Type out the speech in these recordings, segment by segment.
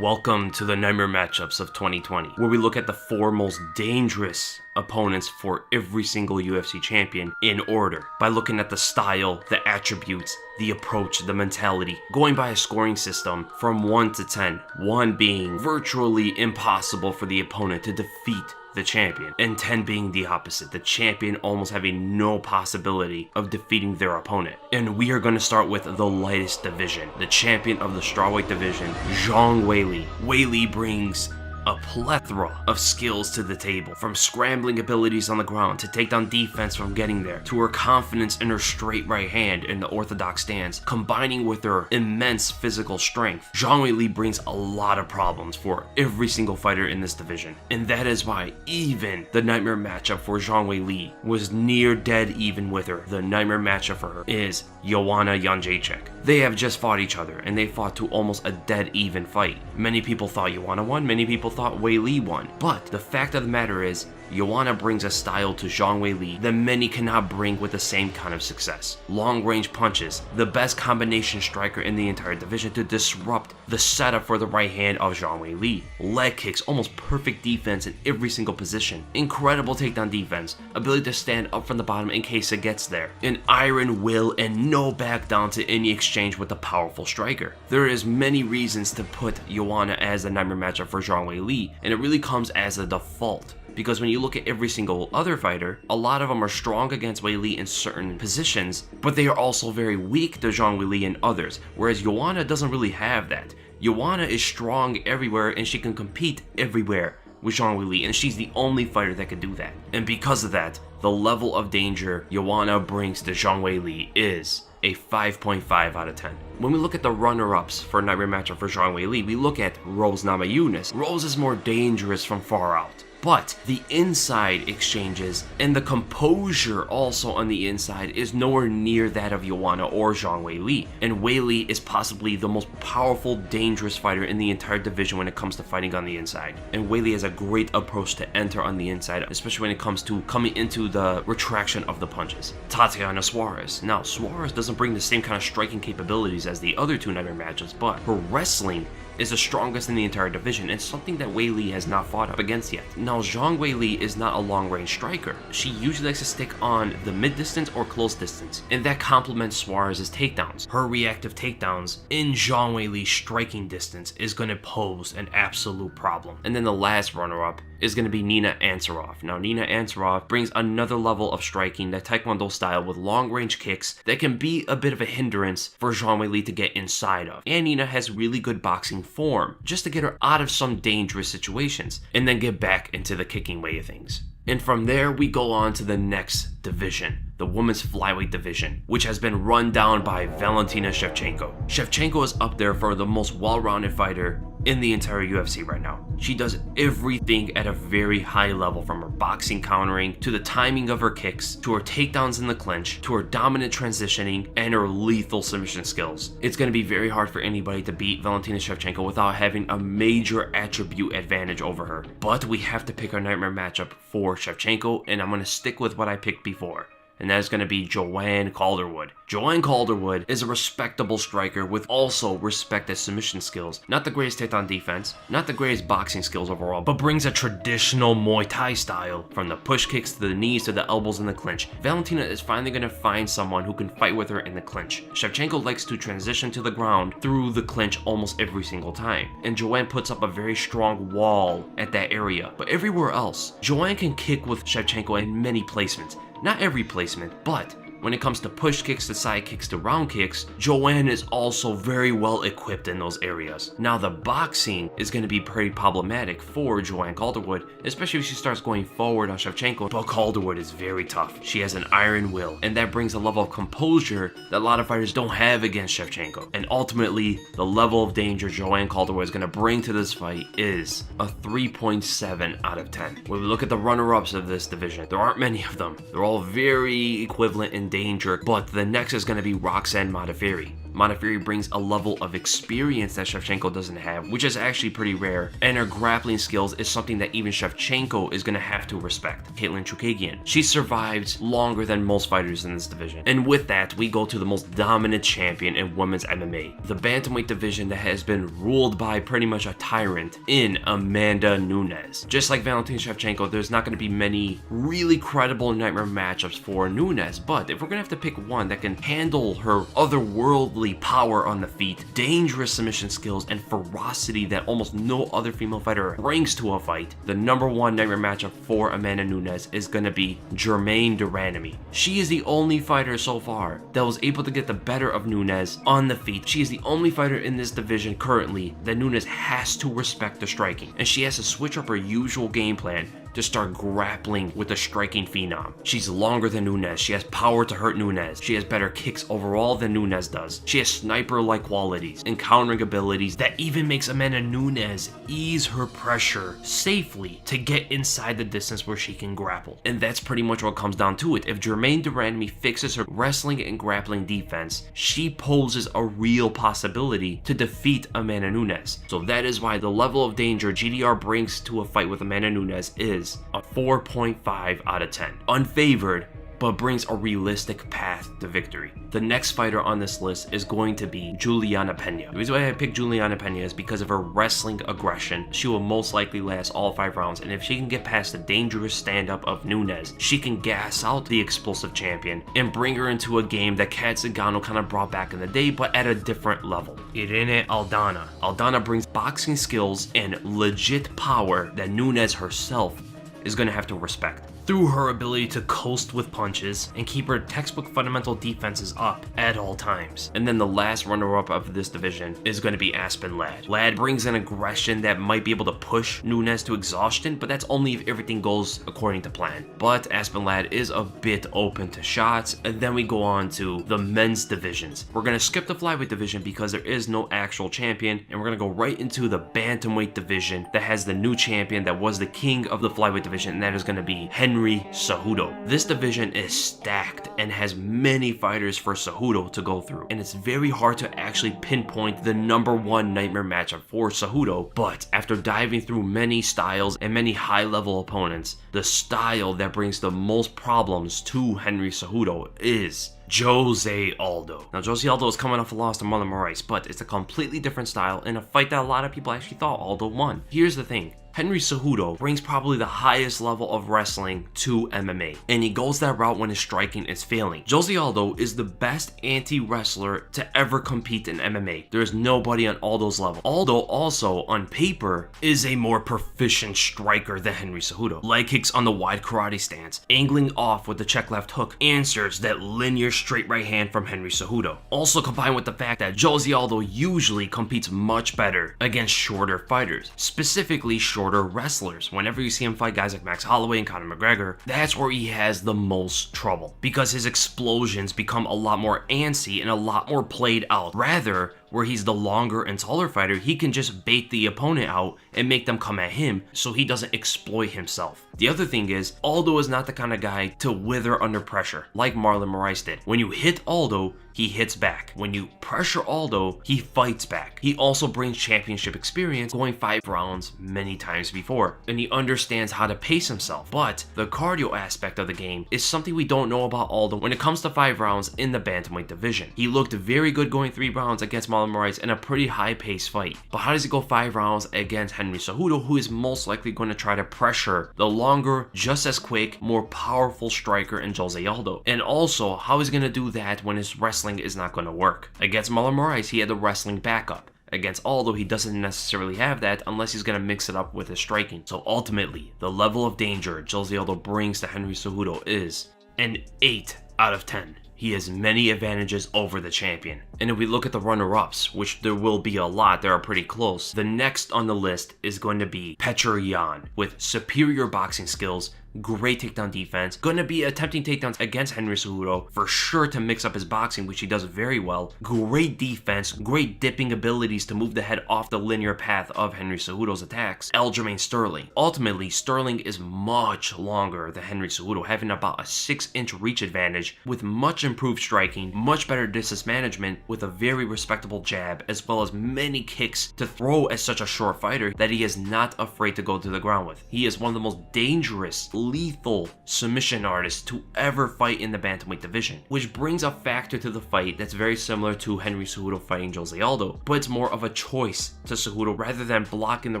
Welcome to the Nightmare Matchups of 2020, where we look at the 4 most dangerous opponents for every single UFC champion in order, by looking at the style, the attributes, the approach, the mentality, going by a scoring system from 1 to 10, 1 being virtually impossible for the opponent to defeat the champion, and 10 being the opposite, the champion almost having no possibility of defeating their opponent. And we are going to start with the lightest division, the champion of the strawweight division, Zhang Wei Li. Wei Li brings a plethora of skills to the table, from scrambling abilities on the ground to take down defense from getting there, to her confidence in her straight right hand in the orthodox stance, combining with her immense physical strength. Zhang Wei Li brings a lot of problems for every single fighter in this division, and that is why even the nightmare matchup for Zhang Wei Li was near dead even with her. The nightmare matchup for her is Joanna Jędrzejczyk. They have just fought each other, and they fought to almost a dead even fight. Many people thought Joanna won, many people thought Wei Li won, but the fact of the matter is, Joanna brings a style to Zhang Wei Li that many cannot bring with the same kind of success. Long range punches, the best combination striker in the entire division to disrupt the setup for the right hand of Zhang Wei Li. Leg kicks, almost perfect defense in every single position. Incredible takedown defense, ability to stand up from the bottom in case it gets there. An iron will and no back down to any exchange with a powerful striker. There is many reasons to put Joanna as a nightmare matchup for Zhang Wei Li, and it really comes as a default. Because when you look at every single other fighter, a lot of them are strong against Wei Li in certain positions, but they are also very weak to Zhang Wei Li in others, whereas Joanna doesn't really have that. Joanna is strong everywhere and she can compete everywhere with Zhang Wei Li, and she's the only fighter that can do that. And because of that, the level of danger Joanna brings to Zhang Wei Li is a 5.5 out of 10. When we look at the runner-ups for nightmare matchup for Zhang Wei Li, we look at Rose Namajunas. Rose is more dangerous from far out, but the inside exchanges and the composure also on the inside is nowhere near that of Joanna or Zhang Wei Li. And Wei Li is possibly the most powerful, dangerous fighter in the entire division when it comes to fighting on the inside. And Wei Li has a great approach to enter on the inside, especially when it comes to coming into the retraction of the punches. Tatiana Suarez. Now, Suarez doesn't bring the same kind of striking capabilities as the other two nightmare matches, but her wrestling is the strongest in the entire division, and something that Wei Li has not fought up against yet. Now, Zhang Wei Li is not a long-range striker. She usually likes to stick on the mid-distance or close distance, and that complements Suarez's takedowns. Her reactive takedowns in Zhang Wei Li's striking distance is going to pose an absolute problem. And then the last runner-up is going to be Nina Ansaroff. Now, Nina Ansaroff brings another level of striking, that Taekwondo style with long-range kicks that can be a bit of a hindrance for Zhang Wei Li to get inside of. And Nina has really good boxing form, just to get her out of some dangerous situations, and then get back into the kicking way of things. And from there, we go on to the next division, the women's flyweight division, which has been run down by Valentina Shevchenko. Shevchenko is up there for the most well-rounded fighter in the entire UFC right now. She does everything at a very high level, from her boxing countering, to the timing of her kicks, to her takedowns in the clinch, to her dominant transitioning, and her lethal submission skills. It's going to be very hard for anybody to beat Valentina Shevchenko without having a major attribute advantage over her. But we have to pick our nightmare matchup for Shevchenko, and I'm going to stick with what I picked before, and that is going to be Joanne Calderwood. Joanne Calderwood is a respectable striker with also respected submission skills. Not the greatest takedown defense, not the greatest boxing skills overall, but brings a traditional Muay Thai style, from the push kicks to the knees to the elbows in the clinch. Valentina is finally going to find someone who can fight with her in the clinch. Shevchenko likes to transition to the ground through the clinch almost every single time, and Joanne puts up a very strong wall at that area. But everywhere else, Joanne can kick with Shevchenko in many placements. Not every placement, but when it comes to push kicks to side kicks to round kicks, Joanne is also very well equipped in those areas. Now, the boxing is going to be pretty problematic for Joanne Calderwood, especially if she starts going forward on Shevchenko, but Calderwood is very tough. She has an iron will, and that brings a level of composure that a lot of fighters don't have against Shevchenko. And ultimately, the level of danger Joanne Calderwood is going to bring to this fight is a 3.7 out of 10. When we look at the runner-ups of this division, there aren't many of them. They're all very equivalent in danger, but the next is going to be Roxanne Modafferi. Modafferi brings a level of experience that Shevchenko doesn't have, which is actually pretty rare, and her grappling skills is something that even Shevchenko is going to have to respect. Katlyn Chookagian. She survived longer than most fighters in this division. And with that, we go to the most dominant champion in women's MMA. The bantamweight division that has been ruled by pretty much a tyrant in Amanda Nunes. Just like Valentina Shevchenko, there's not going to be many really credible nightmare matchups for Nunes, but if we're going to have to pick one that can handle her otherworldly power on the feet, dangerous submission skills, and ferocity that almost no other female fighter brings to a fight, the number one nightmare matchup for Amanda Nunes is going to be Germaine de Randamie. She is the only fighter so far that was able to get the better of Nunes on the feet. She is the only fighter in this division currently that Nunes has to respect the striking, and she has to switch up her usual game plan to start grappling with the striking phenom. She's longer than Nunes, she has power to hurt Nunes, she has better kicks overall than Nunes does, she has sniper-like qualities and countering abilities that even makes Amanda Nunes ease her pressure safely to get inside the distance where she can grapple. And that's pretty much what comes down to it. If Germaine de Randamie fixes her wrestling and grappling defense, she poses a real possibility to defeat Amanda Nunes. So that is why the level of danger GDR brings to a fight with Amanda Nunes is a 4.5 out of 10. Unfavored, but brings a realistic path to victory. The next fighter on this list is going to be Juliana Pena. The reason why I picked Juliana Pena is because of her wrestling aggression. She will most likely last all 5 rounds, and if she can get past the dangerous stand-up of Nunes, she can gas out the explosive champion and bring her into a game that Kat Zingano kind of brought back in the day, but at a different level. Irene Aldana. Aldana brings boxing skills and legit power that Nunes herself is going to have to respect. Through her ability to coast with punches and keep her textbook fundamental defenses up at all times. And then the last runner-up of this division is going to be Aspen Ladd. Ladd brings an aggression that might be able to push Nunes to exhaustion, but that's only if everything goes according to plan. But Aspen Ladd is a bit open to shots. And then we go on to the men's divisions. We're going to skip the flyweight division because there is no actual champion, and we're going to go right into the bantamweight division that has the new champion that was the king of the flyweight division, and that is going to be Henry Cejudo. This division is stacked and has many fighters for Cejudo to go through, and it's very hard to actually pinpoint the number one nightmare matchup for Cejudo. But after diving through many styles and many high-level opponents, the style that brings the most problems to Henry Cejudo is Jose Aldo. Now, Jose Aldo is coming off a loss to Marlon Moraes, but it's a completely different style in a fight that a lot of people actually thought Aldo won. Here's the thing. Henry Cejudo brings probably the highest level of wrestling to MMA, and he goes that route when his striking is failing. Jose Aldo is the best anti-wrestler to ever compete in MMA. There is nobody on Aldo's level. Aldo also, on paper, is a more proficient striker than Henry Cejudo. Leg kicks on the wide karate stance, angling off with the check left hook, answers that linear straight right hand from Henry Cejudo. Also combined with the fact that Jose Aldo usually competes much better against shorter fighters, specifically shorter wrestlers. Whenever you see him fight guys like Max Holloway and Conor McGregor, that's where he has the most trouble, because his explosions become a lot more antsy and a lot more played out. Rather, where he's the longer and taller fighter, he can just bait the opponent out and make them come at him so he doesn't exploit himself. The other thing is, Aldo is not the kind of guy to wither under pressure like Marlon Moraes did. When you hit Aldo, he hits back. When you pressure Aldo, he fights back. He also brings championship experience, going 5 rounds many times before, and he understands how to pace himself. But the cardio aspect of the game is something we don't know about Aldo when it comes to 5 rounds in the bantamweight division. He looked very good going 3 rounds against Marlon Moraes in a pretty high-paced fight. But how does he go 5 rounds against Henry Cejudo, who is most likely going to try to pressure the longer, just as quick, more powerful striker in Jose Aldo? And also, how is he going to do that when his wrestling is not going to work? Against Marlon Moraes, he had the wrestling backup. Against Aldo, he doesn't necessarily have that unless he's going to mix it up with his striking. So ultimately, the level of danger Jose Aldo brings to Henry Cejudo is an 8 out of 10. He has many advantages over the champion. And if we look at the runner-ups, which there will be a lot, they are pretty close, the next on the list is going to be Petr Yan, with superior boxing skills, great takedown defense, gonna be attempting takedowns against Henry Cejudo, for sure to mix up his boxing, which he does very well. Great defense, great dipping abilities to move the head off the linear path of Henry Cejudo's attacks. Aljamain Sterling. Ultimately, Sterling is much longer than Henry Cejudo, having about a 6-inch reach advantage with much improved striking, much better distance management with a very respectable jab, as well as many kicks to throw as such a short fighter that he is not afraid to go to the ground with. He is one of the most dangerous, lethal submission artists to ever fight in the bantamweight division, which brings a factor to the fight that's very similar to Henry Cejudo fighting Jose Aldo, but it's more of a choice to Cejudo rather than blocking the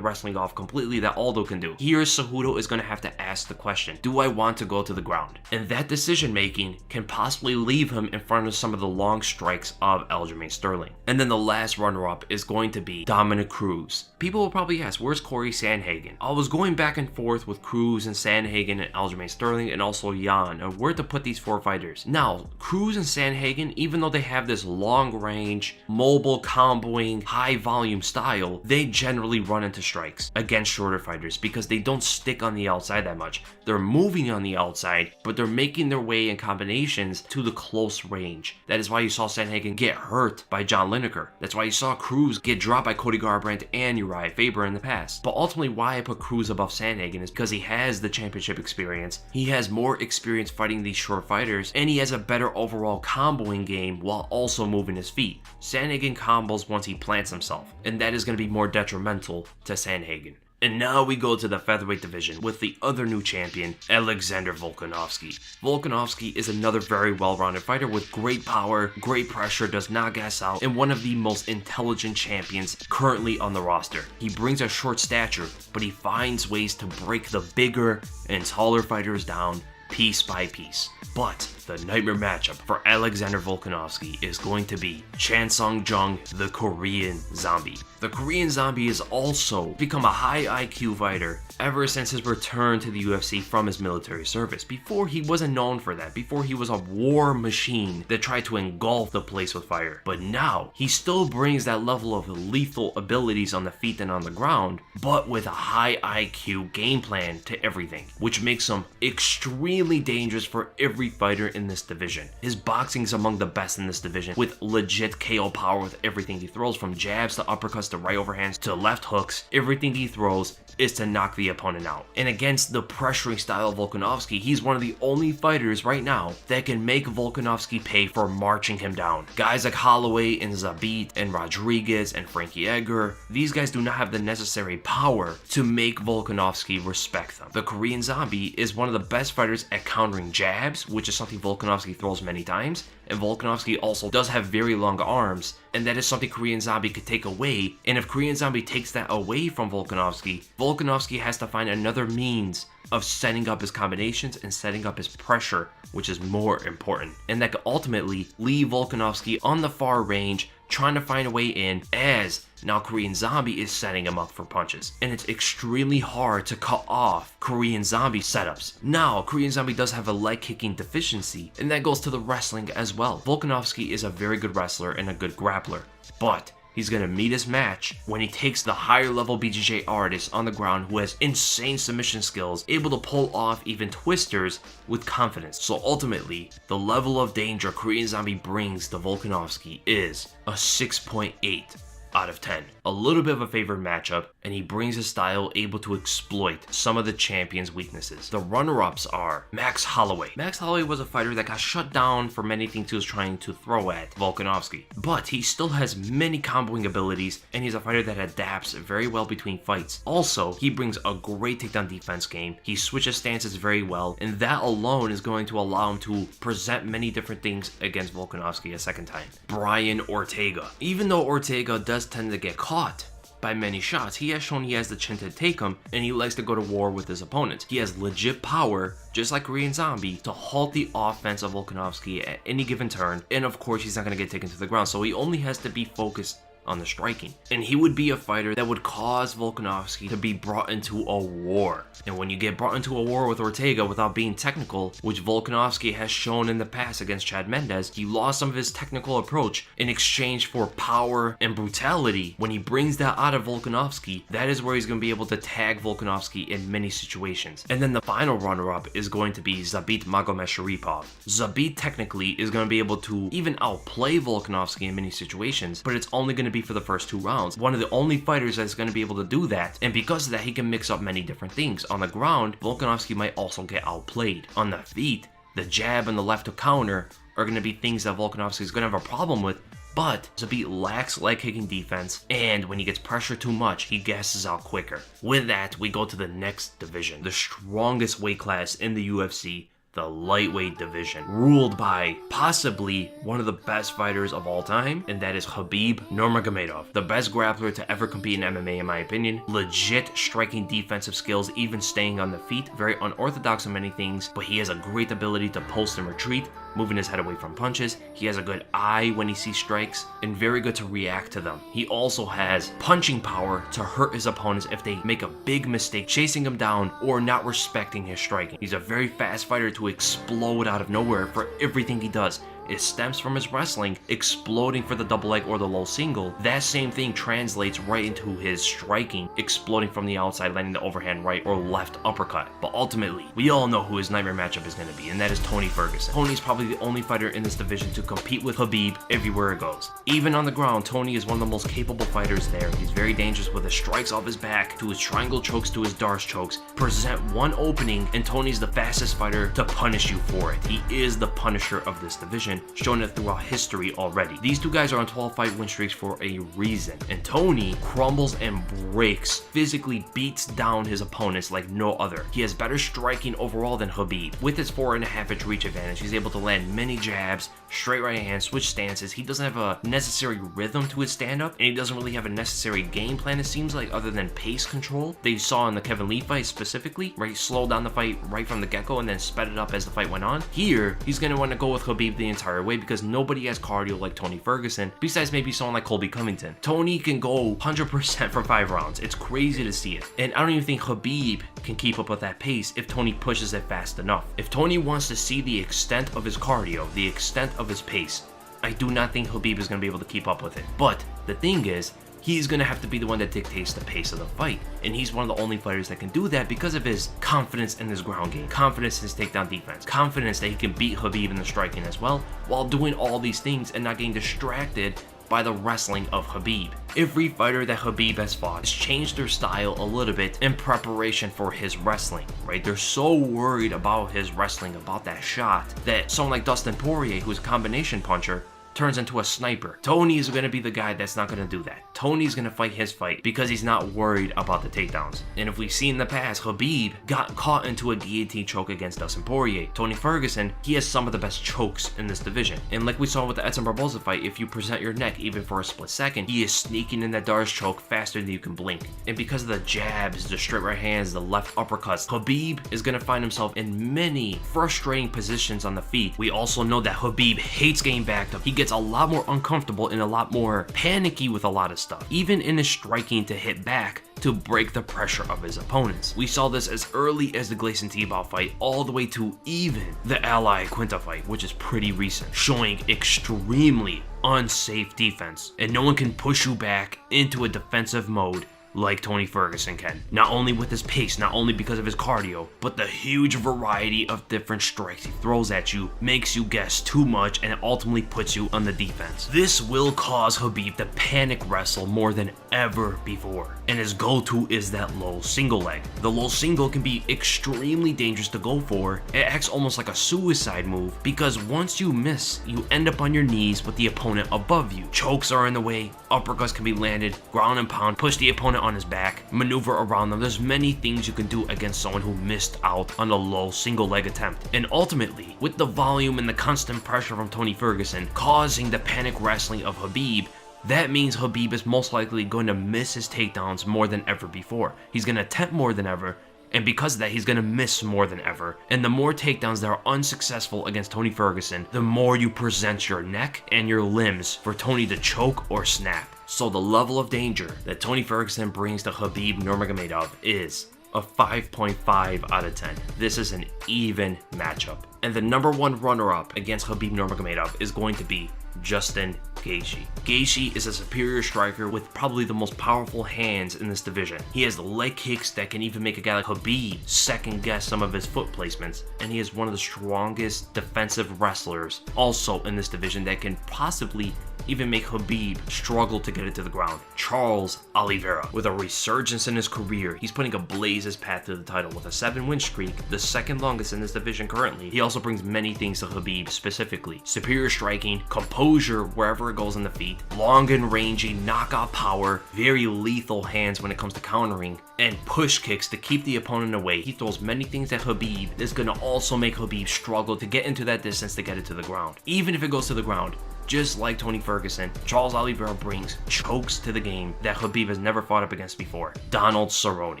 wrestling off completely that Aldo can do. Here, Cejudo is going to have to ask the question, do I want to go to the ground? And that decision making can possibly leave him in front of some of the long strikes of Aljamain Sterling. And then the last runner-up is going to be Dominic Cruz. People will probably ask, where's Corey Sandhagen? I was going back and forth with Cruz and Sandhagen and Aljamain Sterling and also Jan on where to put these 4 fighters. Now, Cruz and Sandhagen, even though they have this long range, mobile comboing, high volume style, they generally run into strikes against shorter fighters because they don't stick on the outside that much. They're moving on the outside, but they're making their way in combinations to the close range. That is why you saw Sandhagen get hurt by John Lineker. That's why you saw Cruz get dropped by Cody Garbrandt and Uriah Faber in the past. But ultimately, why I put Cruz above Sandhagen is because he has the championship experience, he has more experience fighting these short fighters, and he has a better overall comboing game while also moving his feet. Sandhagen combos once he plants himself, and that is going to be more detrimental to Sandhagen. And now we go to the featherweight division with the other new champion, Alexander Volkanovski. Volkanovski is another very well-rounded fighter with great power, great pressure, does not gas out, and one of the most intelligent champions currently on the roster. He brings a short stature, but he finds ways to break the bigger and taller fighters down piece by piece. But the nightmare matchup for Alexander Volkanovski is going to be Chan Sung Jung, the Korean Zombie. The Korean Zombie has also become a high IQ fighter ever since his return to the UFC from his military service. Before, he wasn't known for that. Before, he was a war machine that tried to engulf the place with fire. But now, he still brings that level of lethal abilities on the feet and on the ground, but with a high IQ game plan to everything, which makes him extremely dangerous for every fighter in this division. His boxing is among the best in this division, with legit KO power with everything he throws, from jabs to uppercuts to right overhands to left hooks. Everything he throws is to knock the opponent out. And against the pressuring style of Volkanovski, he's one of the only fighters right now that can make Volkanovski pay for marching him down. Guys like Holloway and Zabit and Rodriguez and Frankie Edgar, these guys do not have the necessary power to make Volkanovski respect them. The Korean Zombie is one of the best fighters at countering jabs, which is something Volkanovski throws many times, and Volkanovski also does have very long arms, and that is something Korean Zombie could take away. And if Korean Zombie takes that away from Volkanovski, Volkanovski has to find another means of setting up his combinations and setting up his pressure, which is more important. And that could ultimately leave Volkanovski on the far range, trying to find a way in, as now Korean Zombie is setting him up for punches. And it's extremely hard to cut off Korean Zombie setups. Now, Korean Zombie does have a leg kicking deficiency, and that goes to the wrestling as well. Volkanovski is a very good wrestler and a good grappler, but he's going to meet his match when he takes the higher level BJJ artist on the ground who has insane submission skills, able to pull off even twisters with confidence. So ultimately, the level of danger Korean Zombie brings to Volkanovski is a 6.8 out of 10. A little bit of a favorite matchup, and he brings his style able to exploit some of the champion's weaknesses. The runner-ups are Max Holloway. Max Holloway was a fighter that got shut down for many things he was trying to throw at Volkanovski, but he still has many comboing abilities, and he's a fighter that adapts very well between fights. Also, he brings a great takedown defense game. He switches stances very well, and that alone is going to allow him to present many different things against Volkanovski a second time. Brian Ortega. Even though Ortega does tend to get caught by many shots, he has shown he has the chin to take them, and he likes to go to war with his opponents. He has legit power, just like Korean Zombie, to halt the offense of Volkanovski at any given turn, and of course he's not going to get taken to the ground, so he only has to be focused on the striking. And he would be a fighter that would cause Volkanovski to be brought into a war. And when you get brought into a war with Ortega without being technical, which Volkanovski has shown in the past against Chad Mendes, he lost some of his technical approach in exchange for power and brutality. When he brings that out of Volkanovski, that is where he's going to be able to tag Volkanovski in many situations. And then the final runner-up is going to be Zabit Magomedsharipov. Zabit technically is going to be able to even outplay Volkanovski in many situations, but it's only going to be for the first 2 rounds. One of the only fighters that's going to be able to do that, and because of that, he can mix up many different things. On the ground, Volkanovski might also get outplayed. On the feet, the jab and the left to counter are going to be things that Volkanovski is going to have a problem with, but Zabit lacks leg kicking defense, and when he gets pressured too much, he gasses out quicker. With that, we go to the next division, the strongest weight class in the UFC, the lightweight division, ruled by possibly one of the best fighters of all time, and that is Khabib Nurmagomedov, the best grappler to ever compete in MMA in my opinion. Legit striking defensive skills, even staying on the feet, very unorthodox in many things, but he has a great ability to post and retreat, moving his head away from punches. He has a good eye when he sees strikes, and very good to react to them. He also has punching power to hurt his opponents if they make a big mistake chasing him down or not respecting his striking. He's a very fast fighter to explode out of nowhere for everything he does. It stems from his wrestling, exploding for the double leg or the low single. That same thing translates right into his striking, exploding from the outside, landing the overhand right or left uppercut. But ultimately, we all know who his nightmare matchup is going to be, and that is Tony Ferguson. Tony's probably the only fighter in this division to compete with Khabib everywhere it goes. Even on the ground, Tony is one of the most capable fighters there. He's very dangerous with his strikes off his back, to his triangle chokes, to his Darce chokes. Present one opening, and Tony's the fastest fighter to punish you for it. He is the punisher of this division, shown it throughout history already. These two guys are on 12-fight win streaks for a reason, and Tony crumbles and breaks, physically beats down his opponents like no other. He has better striking overall than Khabib. With his 4.5-inch reach advantage, he's able to land many jabs, straight right hand, switch stances. He doesn't have a necessary rhythm to his stand-up, and he doesn't really have a necessary game plan, it seems like, other than pace control. They saw in the Kevin Lee fight specifically, where he slowed down the fight right from the get-go and then sped it up as the fight went on. Here, he's going to want to go with Khabib the entire way because nobody has cardio like Tony Ferguson, besides maybe someone like Colby Covington. Tony can go 100% for 5 rounds. It's crazy to see it. And I don't even think Khabib can keep up with that pace if Tony pushes it fast enough. If Tony wants to see the extent of his cardio, the extent of his pace, I do not think Khabib is going to be able to keep up with it. But the thing is, he's going to have to be the one that dictates the pace of the fight. And he's one of the only fighters that can do that because of his confidence in his ground game, confidence in his takedown defense, confidence that he can beat Khabib in the striking as well, while doing all these things and not getting distracted by the wrestling of Khabib. Every fighter that Khabib has fought has changed their style a little bit in preparation for his wrestling, right? They're so worried about his wrestling, about that shot, that someone like Dustin Poirier, who's a combination puncher, turns into a sniper. Tony is going to be the guy that's not going to do that. Tony's going to fight his fight because he's not worried about the takedowns. And if we see in the past, Khabib got caught into a guillotine choke against Dustin Poirier. Tony Ferguson, he has some of the best chokes in this division. And like we saw with the Edson Barboza fight, if you present your neck even for a split second, he is sneaking in that Darce choke faster than you can blink. And because of the jabs, the straight right hands, the left uppercuts, Khabib is going to find himself in many frustrating positions on the feet. We also know that Khabib hates getting backed up. He gets a lot more uncomfortable and a lot more panicky with a lot of stuff, even in his striking, to hit back to break the pressure of his opponents. We saw this as early as the Gleison Tibau fight all the way to even the Ally Quinta fight, which is pretty recent, showing extremely unsafe defense, and no one can push you back into a defensive mode like Tony Ferguson can. Not only with his pace, not only because of his cardio, but the huge variety of different strikes he throws at you makes you guess too much, and it ultimately puts you on the defense. This will cause Khabib to panic wrestle more than ever before, and his go-to is that low single leg. The low single can be extremely dangerous to go for. It acts almost like a suicide move because once you miss, you end up on your knees with the opponent above you. Chokes are in the way, uppercuts can be landed, ground and pound, push the opponent on his back, maneuver around them. There's many things you can do against someone who missed out on a low single leg attempt. And ultimately, with the volume and the constant pressure from Tony Ferguson causing the panic wrestling of Khabib, that means Khabib is most likely going to miss his takedowns more than ever before. He's going to attempt more than ever, and because of that, he's going to miss more than ever. And the more takedowns that are unsuccessful against Tony Ferguson, the more you present your neck and your limbs for Tony to choke or snap. So the level of danger that Tony Ferguson brings to Khabib Nurmagomedov is a 5.5 out of 10. This is an even matchup. And the number one runner-up against Khabib Nurmagomedov is going to be Justin Gaethje. Gaethje is a superior striker with probably the most powerful hands in this division. He has the leg kicks that can even make a guy like Khabib second guess some of his foot placements, and he is one of the strongest defensive wrestlers also in this division that can possibly even make Khabib struggle to get it to the ground. Charles Oliveira, with a resurgence in his career, he's putting ablaze his path to the title with a 7-win streak, the second longest in this division currently. He also brings many things to Khabib specifically: superior striking, composure wherever it goes on the feet, long and rangy knockout power, very lethal hands when it comes to countering, and push kicks to keep the opponent away. He throws many things at Khabib that's gonna also make Khabib struggle to get into that distance to get it to the ground. Even if it goes to the ground, just like Tony Ferguson, Charles Oliveira brings chokes to the game that Khabib has never fought up against before. Donald Cerrone.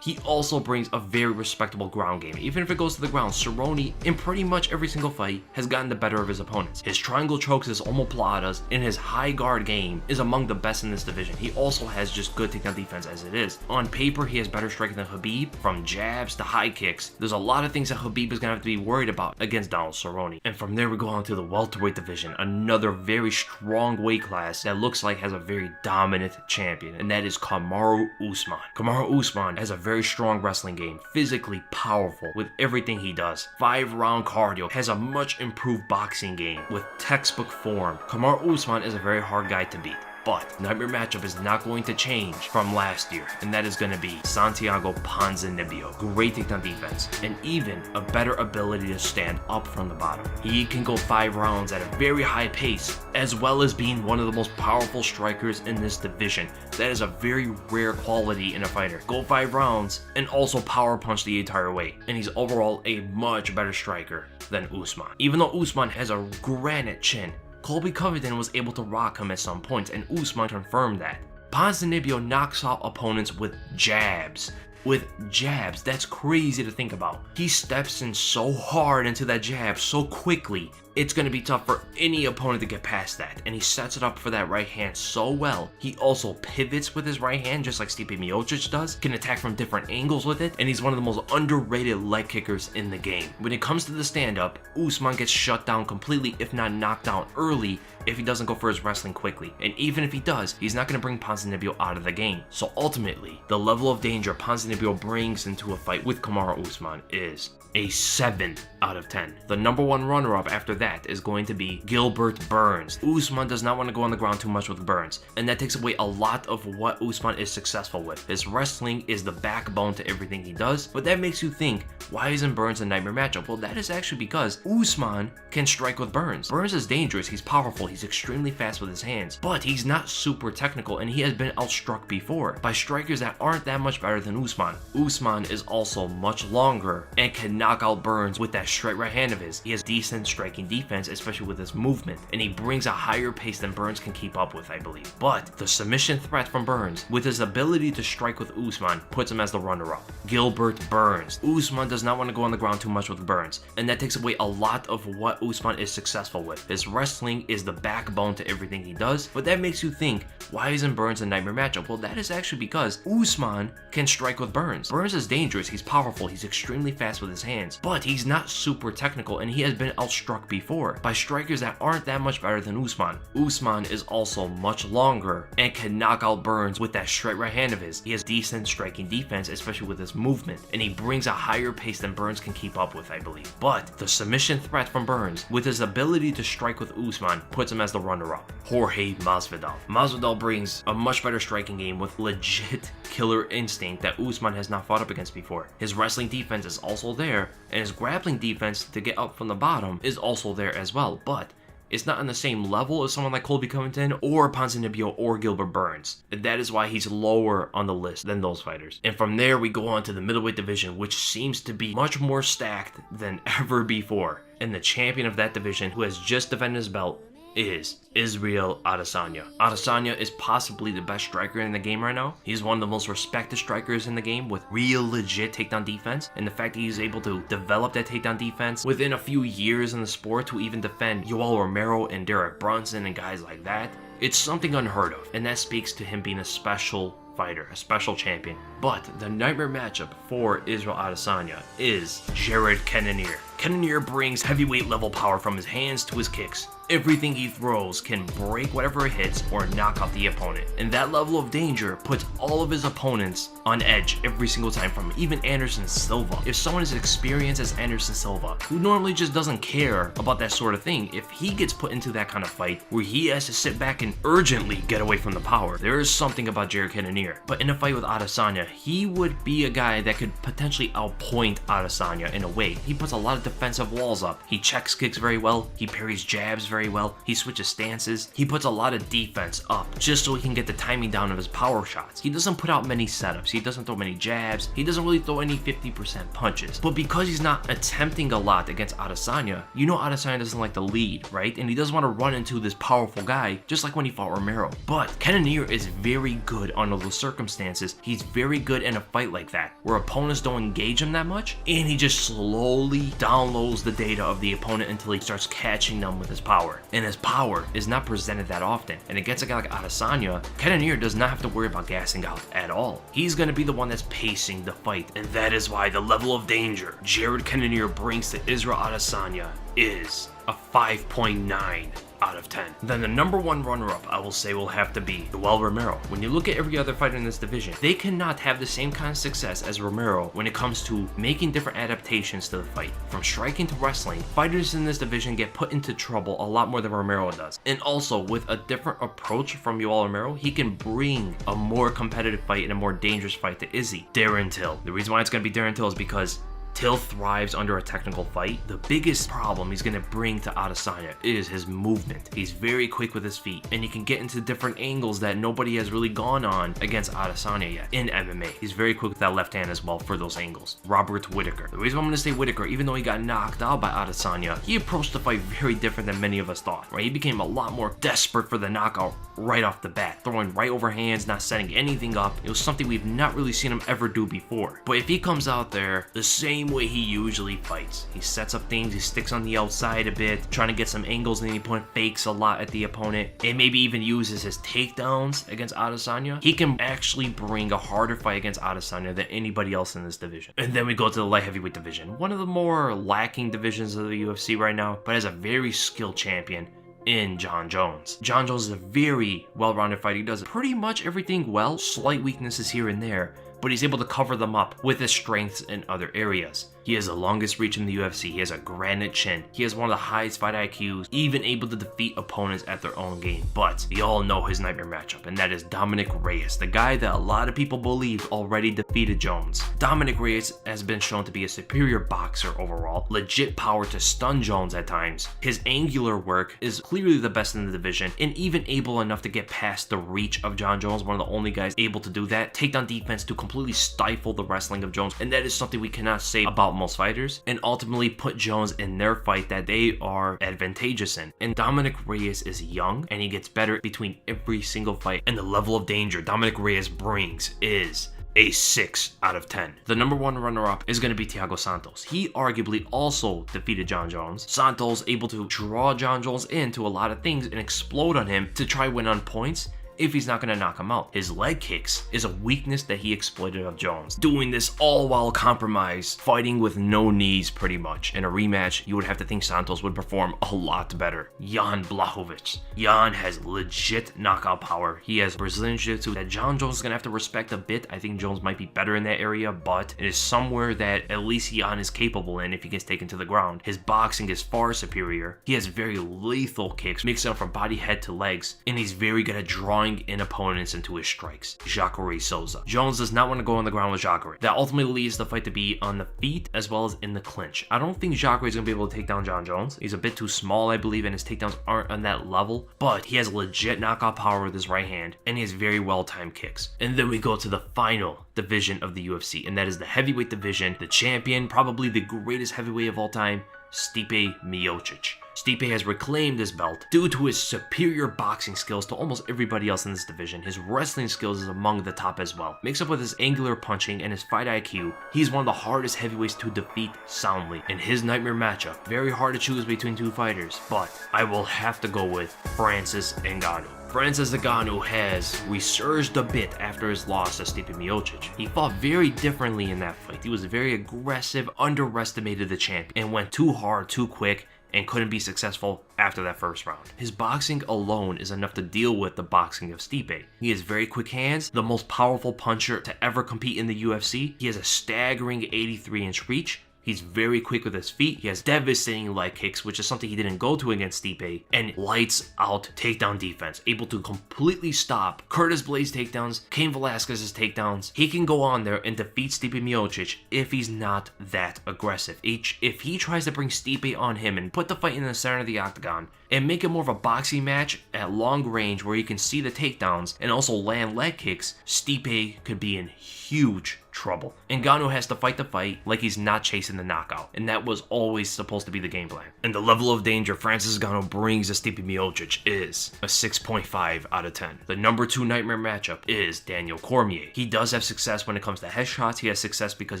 He also brings a very respectable ground game. Even if it goes to the ground, Cerrone, in pretty much every single fight, has gotten the better of his opponents. His triangle chokes, his omoplatas, and his high guard game is among the best in this division. He also has just good takedown defense as it is. On paper, he has better striking than Khabib, from jabs to high kicks. There's a lot of things that Khabib is going to have to be worried about against Donald Cerrone. And from there, we go on to the welterweight division, another very strong weight class that looks like has a very dominant champion, and that is Kamaru Usman. Kamaru Usman has a very strong wrestling game, physically powerful with everything he does. 5-round cardio, has a much improved boxing game with textbook form. Kamaru Usman is a very hard guy to beat. But nightmare matchup is not going to change from last year, and that is going to be Santiago Ponzinibbio. Great takedown defense, and even a better ability to stand up from the bottom. He can go 5 rounds at a very high pace, as well as being one of the most powerful strikers in this division. That is a very rare quality in a fighter. Go 5 rounds, and also power punch the entire way. And he's overall a much better striker than Usman. Even though Usman has a granite chin, Colby Covington was able to rock him at some points, and Usman confirmed that. Ponzinibbio knocks out opponents with jabs. That's crazy to think about. He steps in so hard into that jab so quickly, it's going to be tough for any opponent to get past that, and he sets it up for that right hand so well. He also pivots with his right hand just like Stipe Miocic does, can attack from different angles with it, and he's one of the most underrated leg kickers in the game. When it comes to the stand-up, Usman gets shut down completely, if not knocked down early, if he doesn't go for his wrestling quickly. And even if he does, he's not going to bring Ponzinibbio out of the game. So ultimately, the level of danger Ponzinibbio brings into a fight with Kamaru Usman is a 7 out of 10. The number one runner-up after that is going to be Gilbert Burns. Usman does not want to go on the ground too much with Burns, and that takes away a lot of what Usman is successful with. His wrestling is the backbone to everything he does, but that makes you think, why isn't Burns a nightmare matchup? Well, that is actually because Usman can strike with Burns. Burns is dangerous, he's powerful, he's extremely fast with his hands, but he's not super technical, and he has been outstruck before by strikers that aren't that much better than Usman. Usman is also much longer and can knock out Burns with that straight right hand of his. He has decent striking defense, especially with his movement, and he brings a higher pace than Burns can keep up with, I believe. But the submission threat from Burns, with his ability to strike with Usman, puts him as the runner-up. Gilbert Burns. Usman does not want to go on the ground too much with Burns, and that takes away a lot of what Usman is successful with. His wrestling is the backbone to everything he does, but that makes you think, why isn't Burns a nightmare matchup? Well, that is actually because Usman can strike with Burns. Burns is dangerous, he's powerful, he's extremely fast with his hands, but he's not super technical, and he has been outstruck before by strikers that aren't that much better than Usman. Usman is also much longer and can knock out Burns with that straight right hand of his. He has decent striking defense, especially with his movement, and he brings a higher pace than Burns can keep up with, I believe. But the submission threat from Burns, with his ability to strike with Usman, puts him as the runner-up. Jorge Masvidal. Masvidal brings a much better striking game with legit killer instinct that Usman has not fought up against before. His wrestling defense is also there, and his grappling defense to get up from the bottom is also there as well, but it's not on the same level as someone like Colby Covington or Ponzinibbio or Gilbert Burns. And that is why he's lower on the list than those fighters. And from there, we go on to the middleweight division, which seems to be much more stacked than ever before. And the champion of that division, who has just defended his belt, is Israel Adesanya. Adesanya is possibly the best striker in the game right now. He's one of the most respected strikers in the game with real legit takedown defense, and the fact that he's able to develop that takedown defense within a few years in the sport to even defend Yoel Romero and Derek Brunson and guys like that It's something unheard of, and that speaks to him being a special fighter, a special champion. But the nightmare matchup for Israel Adesanya is Jared Cannonier. Cannonier brings heavyweight level power from his hands to his kicks. Everything he throws can break whatever it hits or knock out the opponent. And that level of danger puts all of his opponents on edge every single time, from even Anderson Silva. If someone is experienced as Anderson Silva, who normally just doesn't care about that sort of thing, if he gets put into that kind of fight where he has to sit back and urgently get away from the power, there is something about Jared Cannonier. But in a fight with Adesanya, he would be a guy that could potentially outpoint Adesanya in a way. He puts a lot of defensive walls up. He checks kicks very well. He parries jabs very well. He switches stances. He puts a lot of defense up just so he can get the timing down of his power shots. He doesn't put out many setups. He doesn't throw many jabs. He doesn't really throw any 50% punches. But because he's not attempting a lot against Adesanya, you know Adesanya doesn't like to lead, right? And he doesn't want to run into this powerful guy, just like when he fought Romero. But Cannonier is very good under those circumstances. He's very good in a fight like that, where opponents don't engage him that much, and he just slowly downloads the data of the opponent until he starts catching them with his power. And his power is not presented that often. And against a guy like Adesanya, Cannonier does not have to worry about gassing out at all. He's going to be the one that's pacing the fight. And that is why the level of danger Jared Cannonier brings to Israel Adesanya is a 5.9 out of 10. Then the number one runner-up, I will say, will have to be Yoel Romero. When you look at every other fighter in this division, they cannot have the same kind of success as Romero when it comes to making different adaptations to the fight. From striking to wrestling, fighters in this division get put into trouble a lot more than Romero does. And also, with a different approach from Yoel Romero, he can bring a more competitive fight and a more dangerous fight to Izzy. Darren Till. The reason why it's going to be Darren Till is because Till thrives under a technical fight. The biggest problem he's going to bring to Adesanya is his movement. He's very quick with his feet, and he can get into different angles that nobody has really gone on against Adesanya yet in MMA. He's very quick with that left hand as well for those angles. Robert Whittaker. The reason why I'm going to say Whittaker, even though he got knocked out by Adesanya, he approached the fight very different than many of us thought, right? He became a lot more desperate for the knockout right off the bat, throwing right overhands, not setting anything up. It was something we've not really seen him ever do before. But if he comes out there the same way he usually fights, he sets up things, he sticks on the outside a bit, trying to get some angles, and the opponent fakes a lot at the opponent, and maybe even uses his takedowns against Adesanya, he can actually bring a harder fight against Adesanya than anybody else in this division. And then we go to the light heavyweight division, one of the more lacking divisions of the UFC right now, but has a very skilled champion in Jon Jones. Jon Jones is a very well-rounded fighter. He does pretty much everything well, slight weaknesses here and there, but he's able to cover them up with his strengths in other areas. He has the longest reach in the UFC, he has a granite chin, he has one of the highest fight IQs, even able to defeat opponents at their own game. But we all know his nightmare matchup, and that is Dominic Reyes, the guy that a lot of people believe already defeated Jones. Dominic Reyes has been shown to be a superior boxer overall, legit power to stun Jones at times. His angular work is clearly the best in the division, and even able enough to get past the reach of Jon Jones, one of the only guys able to do that. Takedown defense to completely stifle the wrestling of Jones, and that is something we cannot say about most fighters, and ultimately put Jones in their fight that they are advantageous in. And Dominic Reyes is young, and he gets better between every single fight, and the level of danger Dominic Reyes brings is a 6 out of 10. The number one runner-up is going to be Thiago Santos. He arguably also defeated Jon Jones. Santos able to draw Jon Jones into a lot of things and explode on him to try win on points if he's not going to knock him out. His leg kicks is a weakness that he exploited of Jones. Doing this all while compromised, fighting with no knees pretty much. In a rematch, you would have to think Santos would perform a lot better. Jan Blachowicz. Jan has legit knockout power. He has Brazilian Jiu-Jitsu that Jon Jones is going to have to respect a bit. I think Jones might be better in that area, but it is somewhere that at least Jan is capable in if he gets taken to the ground. His boxing is far superior. He has very lethal kicks, mixing up from body, head to legs, and he's very good at drawing in opponents into his strikes. Jacare Souza. Jones does not want to go on the ground with Jacare. That ultimately leads the fight to be on the feet as well as in the clinch. I don't think Jacare is going to be able to take down Jon Jones. He's a bit too small, I believe, and his takedowns aren't on that level, but he has legit knockout power with his right hand, and he has very well-timed kicks. And then we go to the final division of the UFC, and that is the heavyweight division. The champion, probably the greatest heavyweight of all time, Stipe Miocic. Stipe has reclaimed this belt due to his superior boxing skills to almost everybody else in this division. His wrestling skills is among the top as well. Mixed up with his angular punching and his fight IQ, he's one of the hardest heavyweights to defeat soundly. In his nightmare matchup, very hard to choose between two fighters, but I will have to go with Francis Ngannou. Francis Ngannou has resurged a bit after his loss to Stipe Miocic. He fought very differently in that fight. He was very aggressive, underestimated the champion, and went too hard, too quick, and couldn't be successful after that first round. His boxing alone is enough to deal with the boxing of Stipe. He has very quick hands, the most powerful puncher to ever compete in the UFC. He has a staggering 83-inch reach. He's very quick with his feet. He has devastating leg kicks, which is something he didn't go to against Stipe, and lights out takedown defense, able to completely stop Curtis Blades' takedowns, Cain Velasquez's takedowns. He can go on there and defeat Stipe Miocic if he's not that aggressive. If he tries to bring Stipe on him and put the fight in the center of the octagon and make it more of a boxing match at long range where he can see the takedowns and also land leg kicks, Stipe could be in huge trouble. Ngannou has to fight the fight like he's not chasing the knockout, and that was always supposed to be the game plan. And the level of danger Francis Ngannou brings to Stipe Miocic is a 6.5 out of 10. The number 2 nightmare matchup is Daniel Cormier. He does have success when it comes to headshots. He has success because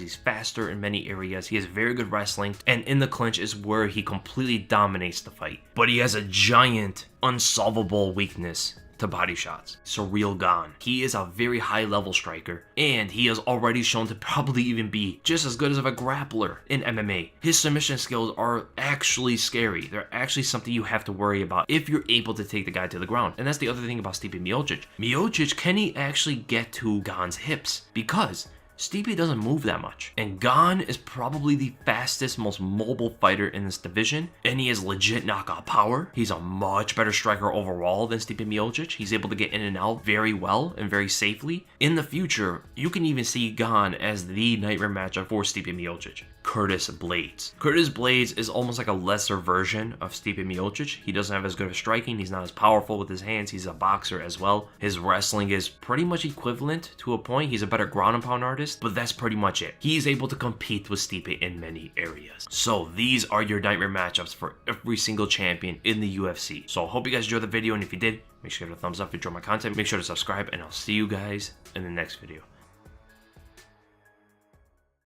he's faster in many areas. He has very good wrestling, and in the clinch is where he completely dominates the fight. But he has a giant, unsolvable weakness to body shots. Ciryl Gane. He is a very high level striker, and he has already shown to probably even be just as good as a grappler in MMA. His submission skills are actually scary. They're actually something you have to worry about if you're able to take the guy to the ground. And that's the other thing about Stipe Miocic. Miocic, can he actually get to Gane's hips? Because Stipe doesn't move that much, and Gane is probably the fastest, most mobile fighter in this division, and he has legit knockout power. He's a much better striker overall than Stipe Miocic. He's able to get in and out very well and very safely. In the future, you can even see Gane as the nightmare matchup for Stipe Miocic. Curtis Blades. Curtis Blades is almost like a lesser version of Stipe Miocic. He doesn't have as good of striking. He's not as powerful with his hands. He's a boxer as well. His wrestling is pretty much equivalent to a point. He's a better ground and pound artist, but that's pretty much it. He's able to compete with Stipe in many areas. So these are your nightmare matchups for every single champion in the UFC. So I hope you guys enjoyed the video, and if you did, make sure to give it a thumbs up if you enjoyed my content. Make sure to subscribe, and I'll see you guys in the next video.